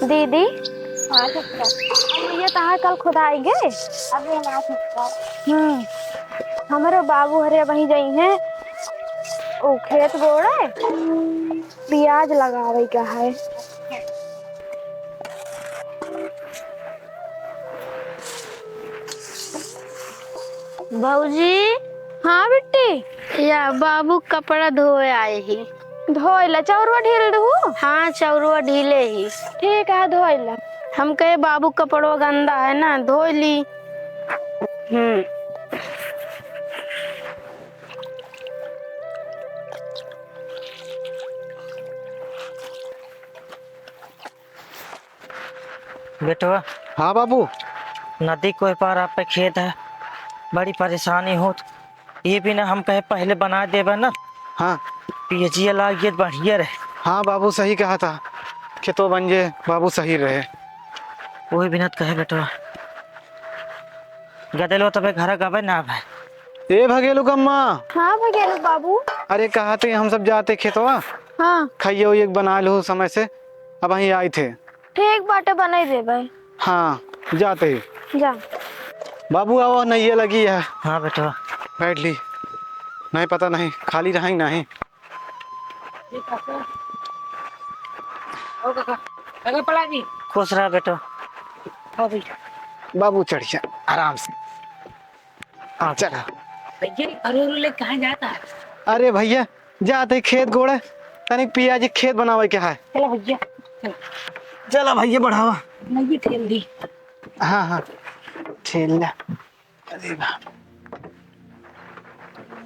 दीदी हाँ ठीक ये तहां कल खुद आई गए। अभी ना ठीक हमारे बाबू हरे वहीं गई हैं। ओ खेत गोड़े प्याज लगावे का है। भौजी। हाँ बिट्टी। या बाबू कपड़ा धोए आए ही। धोइला चौरवा ढील दू। हाँ चौरुआ ढीले ही। ठीक है धोइला। हम कहे बाबू कपड़वा गंदा है ना धो ली। बेटवा। हाँ बाबू। नदी कोई पार आप पे खेत है, बड़ी परेशानी हो। ये भी ना हम कहे पहले बना देबे ना। हाँ पीएचई लागिए बढ़िया रहे। हाँ बाबू सही कहा था, खेतो बन जे बाबू सही रहे। वही बिना कहे बेटवा गदेलो तबे घर गबे ना भाई। ए भगेलू कम्मा। हाँ भगेलू बाबू। अरे कहा थे हम सब जाते खेतवा। हाँ खाइए वो एक बना लो समय से, अब वहीं आए थे। ठीक बाटे बनाई देबे। हाँ जाते ही। जा बाबू आओ नैया लगी है। हाँ बेटवा बैठ ली। नहीं पता नहीं खाली रहा नहीं। खुश रहा बेटवा। बाबू चढ़ जा आराम से। हाँ चला। कहाँ जाता है? अरे भैया जाते खेत गोड़े तनिक पियाजी खेत बनावे के है। चलो भैया चला भैया बढ़ावा। नहीं ठेल दी। हाँ हाँ ठेल ला। अरे बाप।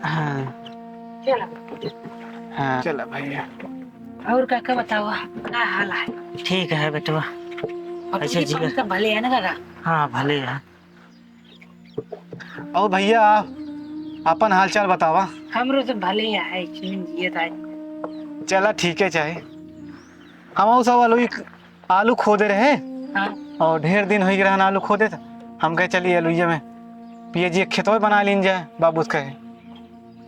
हाँ हाँ चला भैया। और काका बताओ क्या हाल है? ठीक है बेटवा। ऐसे जीवन का भले है ना काका? हाँ भले है। और भैया अपन हालचाल बतावा। हमरो तो भले है जिए था। चला ठीक है चाहे हम सब आलू खोदे रहे। हाँ और ढेर दिन हो गए आलू खोदे थे। हम कहे चलिए आलूया में पिए खेतों बना लीन जाए बाबू कहे।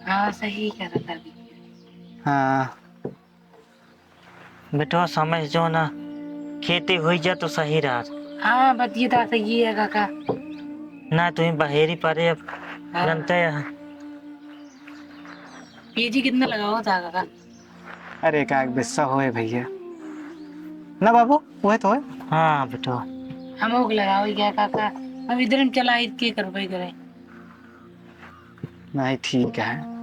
हाँ सही कह रहा था। हाँ बेटवा समझ जो ना खेती हुई जा तो सही रहा। हाँ बतिए था सही है काका। ना तुम्हें बहेरी पारे अब जानते हैं। पीजी कितना लगाओ था काका? अरे का गुस्सा होए भैया ना बाबू वह तो है। हाँ बेटवा हम लोग लगाओ क्या काका? हम इधर में चला के कर भाई करे। नहीं ठीक है।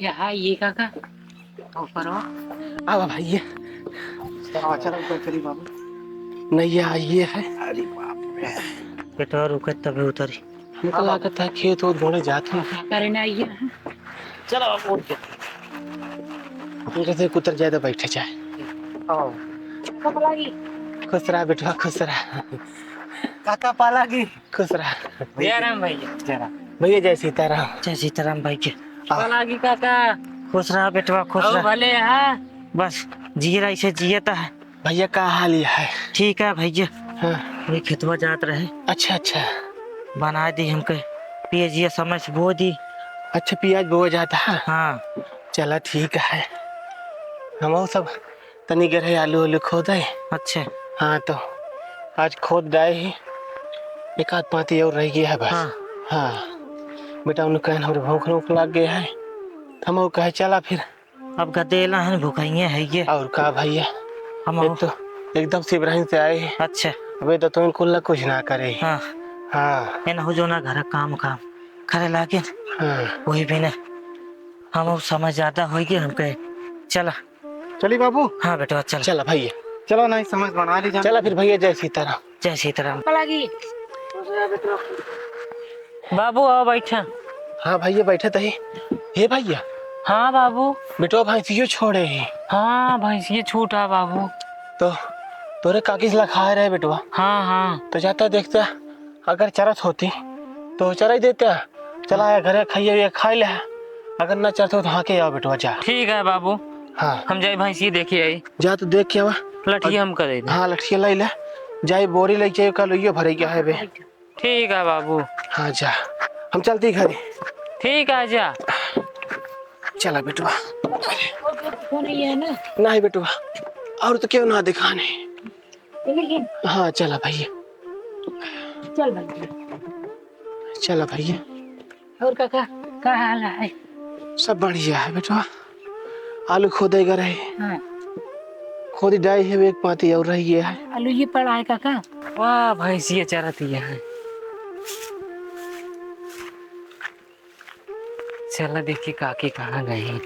यहाँ ये काका ऊपर हो। अब भैया चलो ऊपर चली बाबू। नैया ये है। अरे बाप रे बेटवा रुके तभी उतरी। हमको लागत है खेत और बोले जाते हैं। करे ना ये। चलो अब उठ के उनके से कुतर जाए तो बैठे जाए। खुश रहा बेटवा खुश रहा। काका पाला की खुश रहा। जय राम भैया। जरा भैया जय सीताराम। जय सीताराम भाई के। पालागी काका। खुश रहा बेटवा खुश ओ रहा। भले हाँ। बस जी रहा इसे जियता है। भैया का हाल यह है? ठीक है भैया। हाँ वही खेतवा जात रहे। अच्छा अच्छा बना दी हमके पिए समय से बो दी। अच्छा पियाज बोया जाता है। हाँ चला ठीक है। हम सब तनी गरे आलू आलू खोदे। अच्छा हाँ तो आज खोद डाए ही एक आध पाती और रह गया है बस। हाँ हाँ बेटा उन्हें कहना हमारे भूख भूख लग गया है। हम वो कहे चला फिर। अब गदेला है भूखाइए है ये। और कहा भैया हम एक तो एकदम से इब्राहिम से आए हैं। अच्छा अबे तो इनको कुछ ना करे। हाँ हाँ इन हो जो ना घर काम काम करे लागे हाँ वही भी ना हम समझ ज्यादा हो गए हमके। चला चली बाबू। हाँ बेटा चल। चला भैया चलो नहीं समझ बना ली चला फिर भैया जय सीताराम। जय सीताराम। पालागी। बाबू आओ बैठा। हाँ भैया बैठे थे। हे भैया हाँ बाबू। बेटो भैंसियो छोड़े ही। हाँ भैंसिए छूटा बाबू। तो तोरे काकिस लखा रहे बेटवा। हाँ हाँ तो जाता देखता अगर चरत होती तो चरा ही देता। चला आया घरे खाइए खाई ले। अगर न चरत हो तो हाँ के आओ बेटवा जा। ठीक है बाबू। हाँ हम जाए भैंसी देखिए आई। जा तो देख के आवा। लठिया हम करे। हाँ लठिया लाई ले जाए बोरी ले जाए कल यो भरे क्या है बे। ठीक है बाबू। हाँ जा हम चलते घरे। ठीक है जा। चला बेटवा। वो नहीं है ना। नहीं बेटवा और तो क्यों ना दिखाने। लेकिन हाँ चला भैया। चल भाई। चला भैया। और काका क्या हाल है? सब बढ़िया है बेटवा। आलू खोदेगा रहे। हाँ। खोदी डाई है एक पाती और रही है। आलू ये पड़ा है काका। वाह भैंसिया चरती है। चला देखिए काकी कहाँ गई।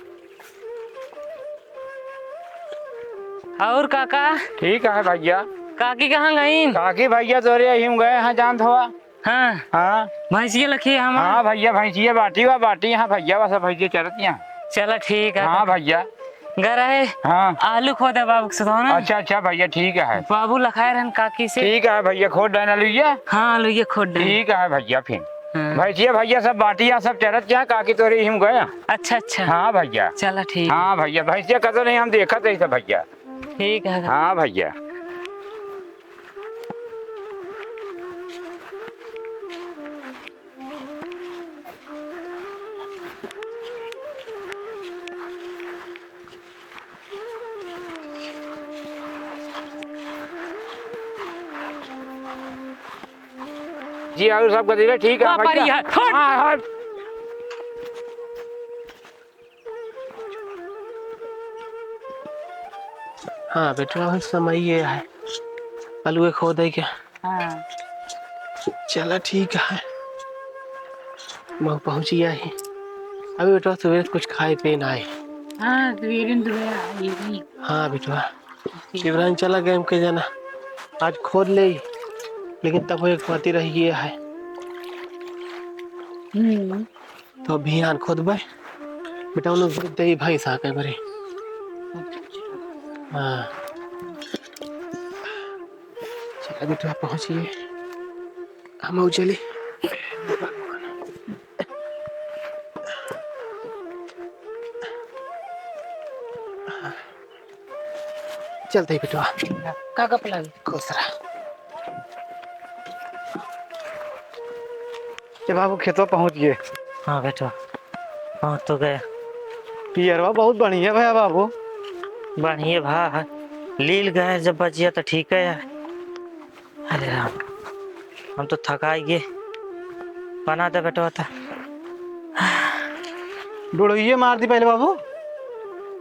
और काका ठीक है भैया। काकी कहाँ गई? काकी भैया तोरे हिम गए हैं जान थोड़ा। हाँ हाँ भैंसिया लखी हम। हाँ भैया भैंसिया बाटी हुआ बाटी यहाँ भैया बस भैया चरती हैं। चला ठीक है। हाँ भैया। घर है हाँ आलू खोदे बाबू से ना। अच्छा अच्छा भैया ठीक है। बाबू लखाए रहन काकी से। ठीक है भैया खोद डाल लीजिए। हाँ आलू ये खोद डाल। ठीक है भैया फिर हाँ। भैंसिया भैया सब बाटिया सब चरत क्या काकी तोरे हिम गए। अच्छा अच्छा। हाँ भैया। चला ठीक। हाँ भैया भैंसिया कतो नहीं हम देखा थे सब भैया। ठीक है। हाँ भैया। जी और सब गदीरे ठीक है वाह, भैया। बढ़िया। हट। हाँ हाँ हाँ बेटवा समय ये है आलू खोदे के। हाँ। चला ठीक है मैं पहुंची ही। अभी बेटवा सवेरे कुछ खाए पे ना आए। हाँ सवेरे तो ये भी। हाँ बेटवा शिवरान चला गए के जाना आज खोद ले लेकिन तब वो एक पाती रही ये है। तो अभियान खोद बे बेटा उन लोग दे भाई सा के बरे। हाँ चला बेटवा पहुंचिए हम चले। चलते ही बेटवा काका पला कोसरा। जब बाबू खेतों पहुंच गए। हाँ बेटा पहुँच तो गए। पियरवा बहुत बढ़िया भैया बाबू। बढ़िया भा लील गए जब बचिया तो ठीक है यार। अरे राम हम तो थकाई गए बना दे बेटा था। डुड़ैया मार दी पहले बाबू।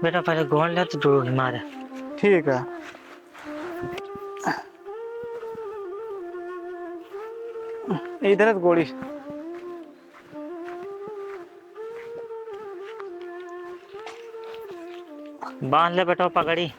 बेटा पहले गोन ले तो डूब मारे। ठीक है इधर गोली। बांध ले बेटा पगड़ी।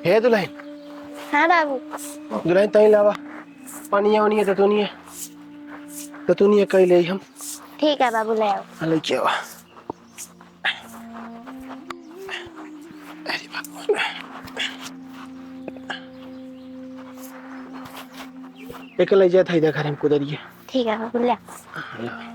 हे दुल्हन। हाँ बाबू। दुल्हन तई लावा पानी वानी है तो नहीं कई ले हम। ठीक है बाबू ले आओ। हाँ लेके आओ। अरे भगवान एक ले जाता इधर घर हमको दरिए। ठीक है बाबू ले आओ।